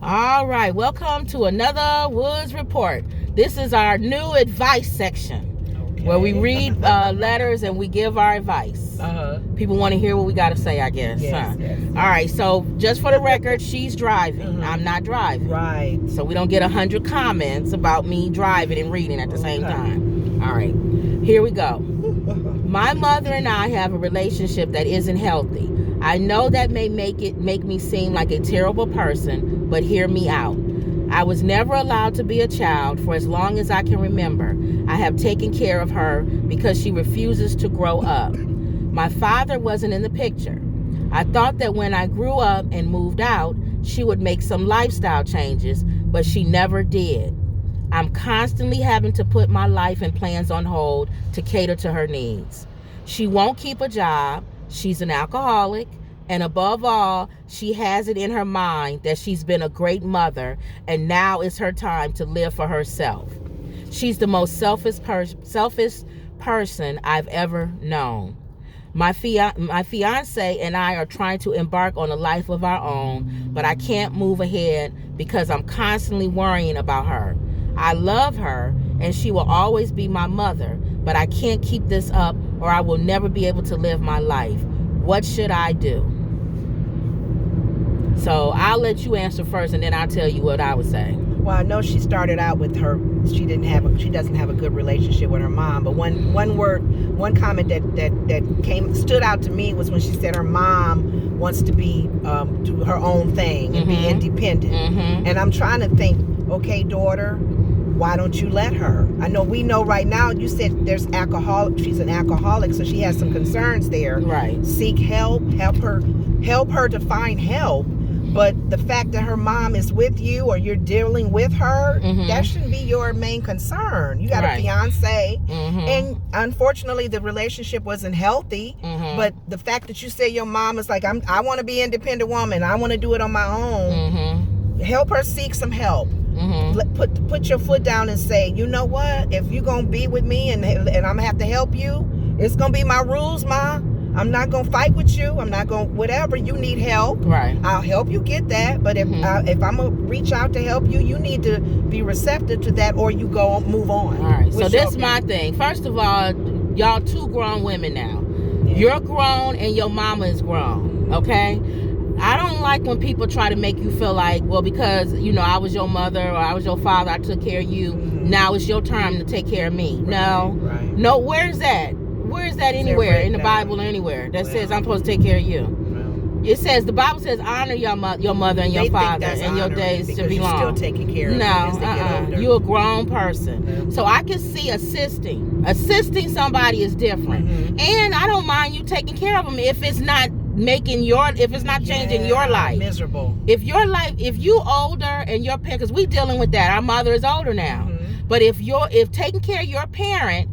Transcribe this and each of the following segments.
All right, welcome to another Woods Report. This is our new advice section, where we read letters and we give our advice. People want to hear what we got to say, I guess. Yes. All right, so just for the record, she's driving. I'm not driving. Right. So we don't get 100 comments about me driving and reading at the same time. All right, here we go. My mother and I have a relationship that isn't healthy. I know that may make me seem like a terrible person, but hear me out. I was never allowed to be a child for as long as I can remember. I have taken care of her because she refuses to grow up. My father wasn't in the picture. I thought that when I grew up and moved out, she would make some lifestyle changes, but she never did. I'm constantly having to put my life and plans on hold to cater to her needs. She won't keep a job. She's an alcoholic. And above all, she has it in her mind that she's been a great mother and now is her time to live for herself. She's the most selfish person I've ever known. My fiance and I are trying to embark on a life of our own, but I can't move ahead because I'm constantly worrying about her. I love her and she will always be my mother, but I can't keep this up or I will never be able to live my life. What should I do? So I'll let you answer first, and then I'll tell you what I would say. Well, I know she started out with her. She doesn't have a good relationship with her mom. But one comment that stood out to me was when she said her mom wants to be do her own thing and be independent. And I'm trying to think, okay, daughter, why don't you let her? We know right now, you said there's she's an alcoholic, so she has some concerns there. Right. Seek help her to find help. But the fact that her mom is with you or you're dealing with her, that shouldn't be your main concern. You got a fiance, and unfortunately the relationship wasn't healthy. But the fact that you say your mom is like, I want to be an independent woman, I want to do it on my own, help her seek some help. Put your foot down and say, you know what? If you're going to be with me and I'm going to have to help you, it's going to be my rules, Ma. I'm not going to fight with you. I'm not going to, whatever, you need help. Right. I'll help you get that. But if I'm going to reach out to help you, you need to be receptive to that or you move on. All right. So this is my thing. First of all, y'all two grown women now. Yeah. You're grown and your mama is grown. Okay? I don't like when people try to make you feel like, well, because, I was your mother or I was your father, I took care of you. Now it's your time to take care of me. Right. No, where's that? Where is that anywhere in the Bible or anywhere that says I'm supposed to take care of you? It says, the Bible says, honor your mother and your father and your days to be long. Still taking care of them. You're a grown person. So I can see assisting somebody is different. And I don't mind you taking care of them if it's not changing your life. Miserable. If you older and your parent, because we dealing with that, our mother is older now. But if taking care of your parent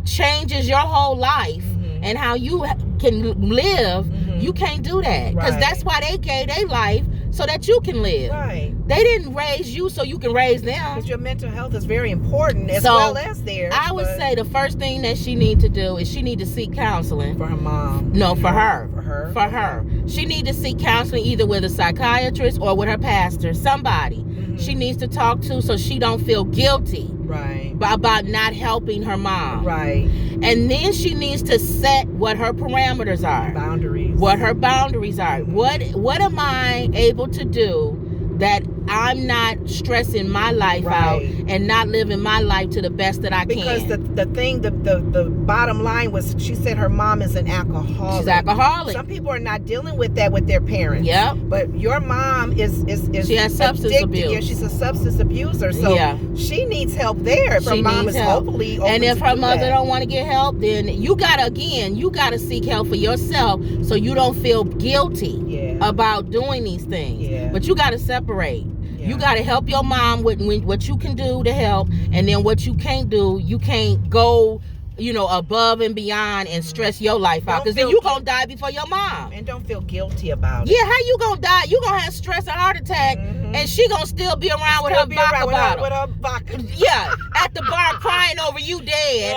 changes your whole life and how you can live, you can't do that, because that's why they gave their life so that you can live. Right. They didn't raise you so you can raise them. Because your mental health is very important as well as theirs. I would say the first thing that she need to do is she need to seek counseling. For her mom. No, for her. For her. She need to seek counseling either with a psychiatrist or with her pastor, somebody she needs to talk to so she don't feel guilty. Right. About not helping her mom. Right. And then she needs to set what her parameters are. Boundaries. What her boundaries are. What am I able to do that I'm not stressing my life out and not living my life to the best that I can? Because the bottom line was, she said her mom is an alcoholic. She's alcoholic. Some people are not dealing with that with their parents. Yep. But your mom is she has substance abuse. Yeah, she's a substance abuser. So she needs help there. If her mom is hopefully open and if her mother that. don't want to get help, then you gotta seek help for yourself so you don't feel guilty about doing these things. Yeah. But you gotta separate. You got to help your mom with what you can do to help, and then what you can't do, you can't go, above and beyond and stress your life out, because then you're going to die before your mom. And don't feel guilty about it. Yeah, how you going to die? You're going to have stress and heart attack, and she going to still be around with her vodka bottle. With her vodka. Yeah, at the bar crying over you dead.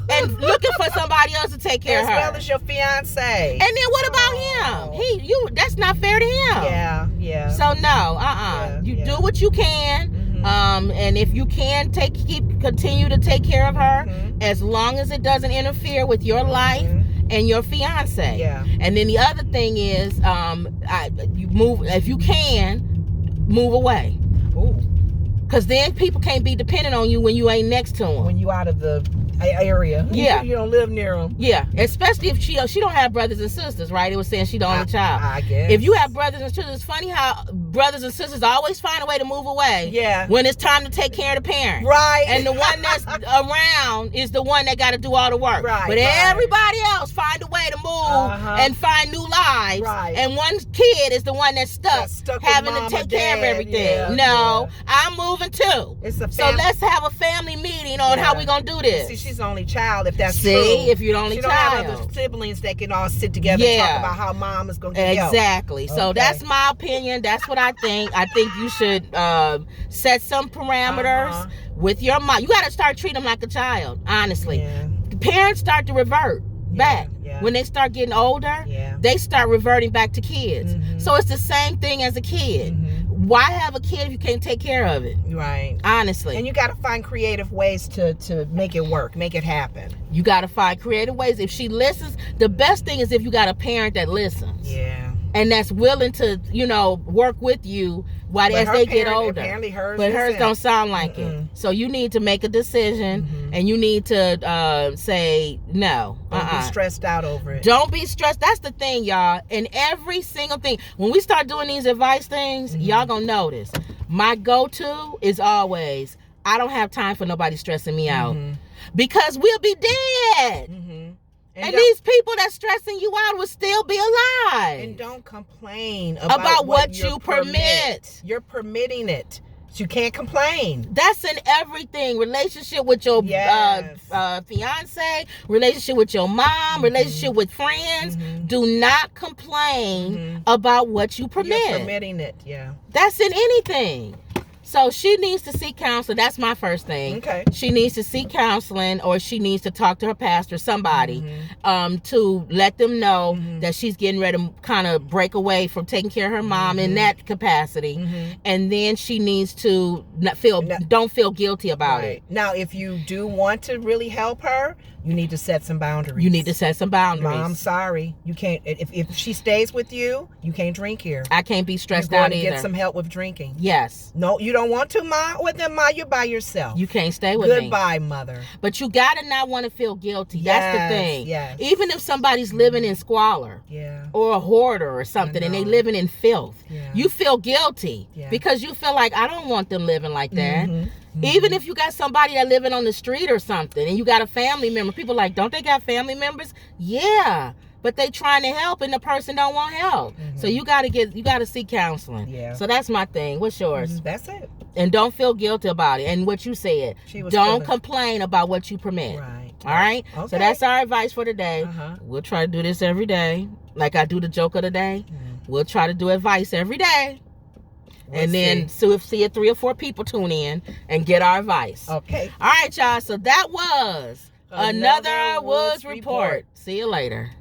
And looking for somebody else to take care of her. As well as your fiance. And then what about him? That's not fair to him. Yeah. So no, do what you can. And if you can continue to take care of her, as long as it doesn't interfere with your life and your fiance. Yeah. And then the other thing is, you move, if you can, move away. Ooh. Because then people can't be dependent on you when you ain't next to them. When you out of the area. Yeah. You don't live near them. Yeah. Especially if she don't have brothers and sisters, right? It was saying she the only child. I guess. If you have brothers and sisters, it's funny how brothers and sisters always find a way to move away. Yeah. When it's time to take care of the parent. Right. And the one that's around is the one that got to do all the work. Right. But everybody else find a way to move and find new lives. Right. And one kid is the one that's stuck having to take care of everything. Yeah. No, I'm moving too. It's a so let's have a family meeting on how we gonna do this. See, she's the only child. If that's true. If you're the only child, she don't have other siblings that can all sit together and talk about how mom is gonna get help. Exactly. So that's my opinion. That's what I think. I think you should set some parameters with your mom. You got to start treating them like a child. Honestly, the parents start to revert back. When they start getting older, they start reverting back to kids. So it's the same thing as a kid. Why have a kid if you can't take care of it? Right. Honestly. And you got to find creative ways to make it work, make it happen. You got to find creative ways. If she listens, the best thing is if you got a parent that listens. Yeah. And that's willing to, work with you as they get older. Apparently hers don't sound like it. So you need to make a decision and you need to say no. Don't be stressed out over it. Don't be stressed. That's the thing, y'all. And every single thing. When we start doing these advice things, y'all gonna notice. My go-to is always, I don't have time for nobody stressing me out. Because we'll be dead. And these people that's stressing you out will still be alive. And don't complain about what you permit. You're permitting it. So you can't complain. That's in everything. Relationship with your fiance, relationship with your mom, relationship with friends. Do not complain about what you permit. You're permitting it, That's in anything. So she needs to seek counseling. That's my first thing. Okay. She needs to seek counseling, or she needs to talk to her pastor, somebody, to let them know that she's getting ready to kind of break away from taking care of her mom in that capacity. And then she needs to don't feel guilty about it. Now, if you do want to really help her, you need to set some boundaries. You need to set some boundaries. Mom, sorry. You can't, if she stays with you, you can't drink here. I can't be stressed You're out going to either. get some help with drinking. Yes. No, you don't want to, Ma? Well, then, Ma, you're by yourself. You can't stay with me. Goodbye, mother. But you got to not want to feel guilty. That's the thing. Yes. Even if somebody's living in squalor or a hoarder or something and they living in filth, you feel guilty because you feel like, I don't want them living like that. Even if you got somebody that living on the street or something and you got a family member, people like, don't they got family members? Yeah, but they trying to help and the person don't want help. So you got to seek counseling. So that's my thing. What's yours? That's it. And don't feel guilty about it. And what you said, don't complain about what you permit. Right. All right? Okay. So that's our advice for today. We'll try to do this every day. Like I do the joke of the day. We'll try to do advice every day. And then see if 3 or 4 people tune in and get our advice. Okay. All right, y'all. So that was another Woods Report. See you later.